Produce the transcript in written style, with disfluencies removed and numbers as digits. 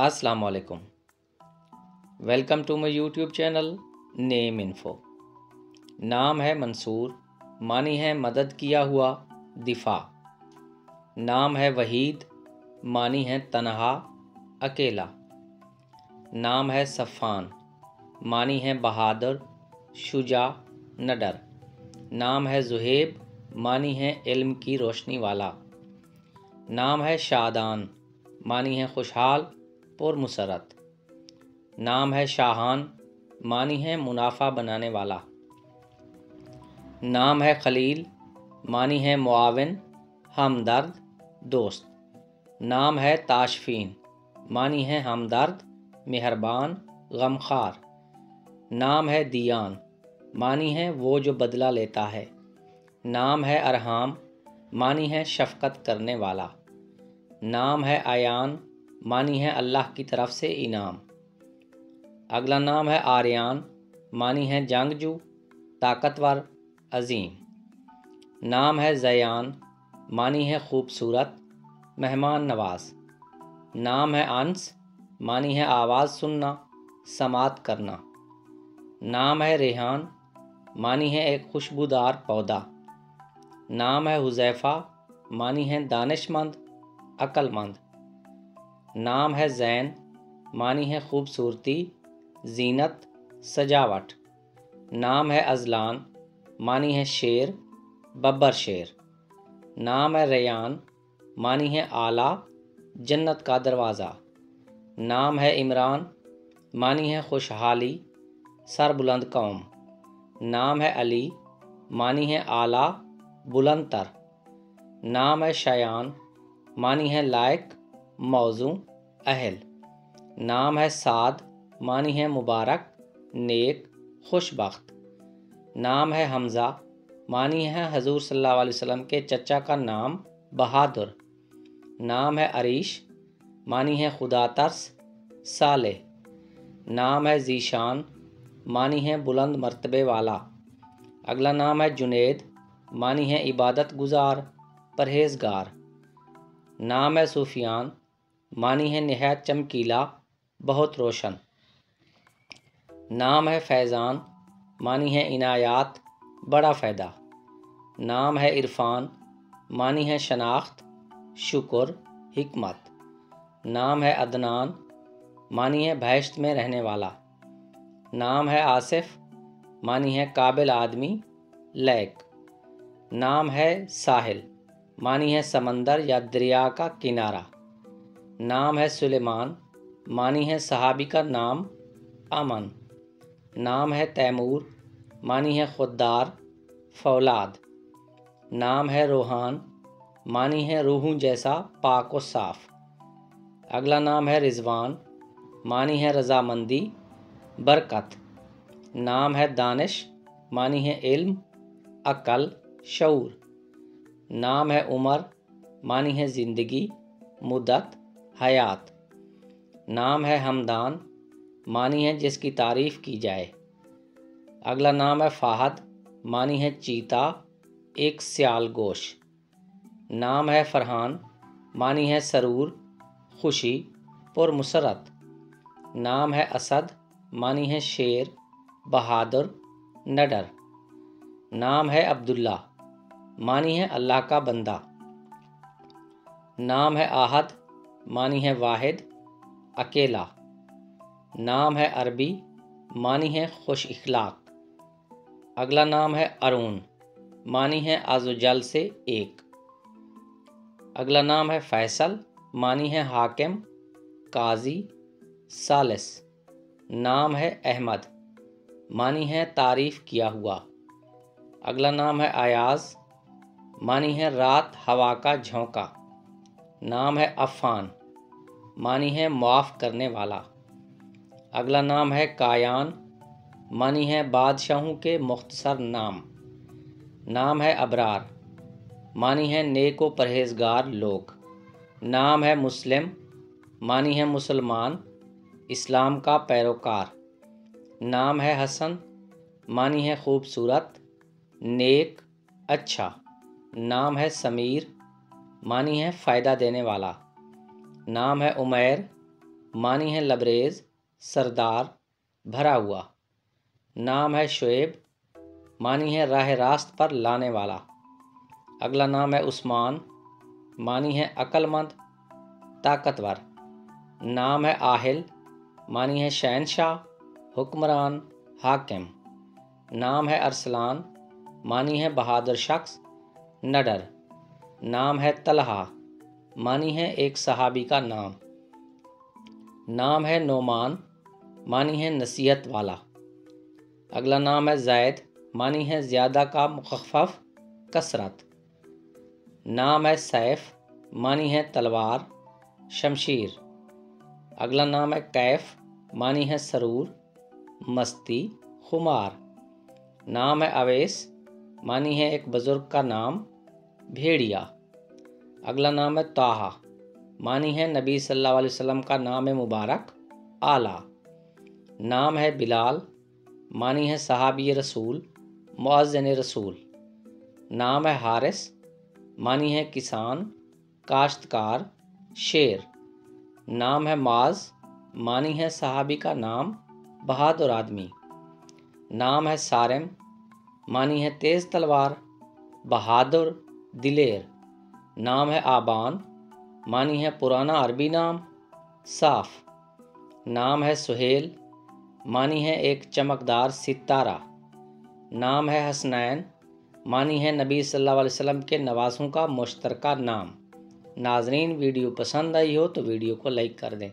السلام علیکم، welcome to my YouTube channel name info. نام ہے منصور، معنی ہے مدد کیا ہوا، دفاع۔ نام ہے وحید، معنی ہے تنہا، اکیلا۔ نام ہے صفان، معنی ہے بہادر، شجاع، نڈر۔ نام ہے زہیب، معنی ہے علم کی روشنی والا۔ نام ہے شادان، معنی ہے خوشحال، پر مسرت۔ نام ہے شاہان، معنی ہے منافع بنانے والا۔ نام ہے خلیل، معنی ہے معاون، ہمدرد، دوست۔ نام ہے تاشفین، معنی ہے ہمدرد، مہربان، غمخوار۔ نام ہے دیان، معنی ہے وہ جو بدلہ لیتا ہے۔ نام ہے ارحام، معنی ہے شفقت کرنے والا۔ نام ہے ایان، معنی ہے اللہ کی طرف سے انعام۔ اگلا نام ہے آریان، معنی ہے جنگجو، طاقتور، عظیم۔ نام ہے زیان، معنی ہے خوبصورت، مہمان نواز۔ نام ہے انس، معنی ہے آواز سننا، سماعت کرنا۔ نام ہے ریحان، معنی ہے ایک خوشبودار پودا۔ نام ہے حذیفہ، معنی ہے دانش مند، عقل مند۔ نام ہے زین، معنی ہے خوبصورتی، زینت، سجاوٹ۔ نام ہے ازلان، معنی ہے شیر، ببر شیر۔ نام ہے ریان، معنی ہے اعلیٰ، جنت کا دروازہ۔ نام ہے عمران، معنی ہے خوشحالی، سربلند قوم۔ نام ہے علی، معنی ہے اعلیٰ، بلند تر۔ نام ہے شایان، معنی ہے لائق، موزوں، اہل۔ نام ہے سعد، معنی ہے مبارک، نیک، خوش بخت۔ نام ہے حمزہ، معنی ہے حضور صلی اللہ علیہ وسلم کے چچا کا نام، بہادر۔ نام ہے عریش، معنی ہے خدا ترس، صالح۔ نام ہے ذیشان، معنی ہے بلند مرتبے والا۔ اگلا نام ہے جنید، معنی ہے عبادت گزار، پرہیزگار۔ نام ہے سفیان، معنی ہے نہایت چمکیلا، بہت روشن۔ نام ہے فیضان، معنی ہے عنایات، بڑا فائدہ۔ نام ہے عرفان، معنی ہے شناخت، شکر، حکمت۔ نام ہے عدنان، معنی ہے بہشت میں رہنے والا۔ نام ہے آصف، معنی ہے قابل آدمی، لائق۔ نام ہے ساحل، معنی ہے سمندر یا دریا کا کنارہ۔ نام ہے سلیمان، معنی ہے صحابی کا نام، امن۔ نام ہے تیمور، معنی ہے خوددار، فولاد۔ نام ہے روحان، معنی ہے روحوں جیسا پاک و صاف۔ اگلا نام ہے رضوان، معنی ہے رضامندی، برکت۔ نام ہے دانش، معنی ہے علم، عقل، شعور۔ نام ہے عمر، معنی ہے زندگی، مدت، حیات۔ نام ہے ہمدان، معنی ہے جس کی تعریف کی جائے۔ اگلا نام ہے فہد، معنی ہے چیتا، ایک سیال گوش۔ نام ہے فرحان، معنی ہے سرور، خوشی، پر مسرت۔ نام ہے اسد، معنی ہے شیر، بہادر، نڈر۔ نام ہے عبداللہ، معنی ہے اللہ کا بندہ۔ نام ہے احد، معنی ہے واحد، اکیلا۔ نام ہے عربی، معنی ہے خوش اخلاق۔ اگلا نام ہے ارون، معنی ہے عز و جل سے ایک۔ اگلا نام ہے فیصل، معنی ہے حاکم، قاضی، ثالث۔ نام ہے احمد، معنی ہے تعریف کیا ہوا۔ اگلا نام ہے ایاز، معنی ہے رات ہوا کا جھونکا۔ نام ہے عفان، معنی ہے معاف کرنے والا۔ اگلا نام ہے کایان، معنی ہے بادشاہوں کے مختصر نام۔ نام ہے ابرار، معنی ہے نیک و پرہیزگار لوگ۔ نام ہے مسلم، معنی ہے مسلمان، اسلام کا پیروکار۔ نام ہے حسن، معنی ہے خوبصورت، نیک، اچھا۔ نام ہے سمیر، معنی ہے فائدہ دینے والا۔ نام ہے عمیر، معنی ہے لبریز، سردار، بھرا ہوا۔ نام ہے شعیب، معنی ہے راہ راست پر لانے والا۔ اگلا نام ہے عثمان، معنی ہے عقل مند، طاقتور۔ نام ہے آہل، معنی ہے شہنشاہ، حکمران، حاکم۔ نام ہے ارسلان، معنی ہے بہادر شخص، نڈر۔ نام ہے طلحہ، معنی ہے ایک صحابی کا نام۔ نام ہے نعمان، معنی ہے نصیحت والا۔ اگلا نام ہے زید، معنی ہے زیادہ کا مخفف، کثرت۔ نام ہے سیف، معنی ہے تلوار، شمشیر۔ اگلا نام ہے کیف، معنی ہے سرور، مستی، خمار۔ نام ہے اویس، معنی ہے ایک بزرگ کا نام، بھیڑیا۔ اگلا نام ہے طٰہٰ، معنی ہے نبی صلی اللہ علیہ وسلم کا نام مبارک، اعلیٰ۔ نام ہے بلال، معنی ہے صحابی رسول، مؤذن رسول۔ نام ہے حارث، معنی ہے کسان، کاشتکار، شیر۔ نام ہے معاذ، معنی ہے صحابی کا نام، بہادر آدمی۔ نام ہے صارم، معنی ہے تیز تلوار، بہادر، دلیر۔ نام ہے آبان، معنی ہے پرانا عربی نام، صاف۔ نام ہے سہیل، معنی ہے ایک چمکدار ستارہ۔ نام ہے حسنین، معنی ہے نبی صلی اللہ علیہ وسلم کے نوازوں کا مشترکہ نام۔ ناظرین، ویڈیو پسند آئی ہو تو ویڈیو کو لائک کر دیں۔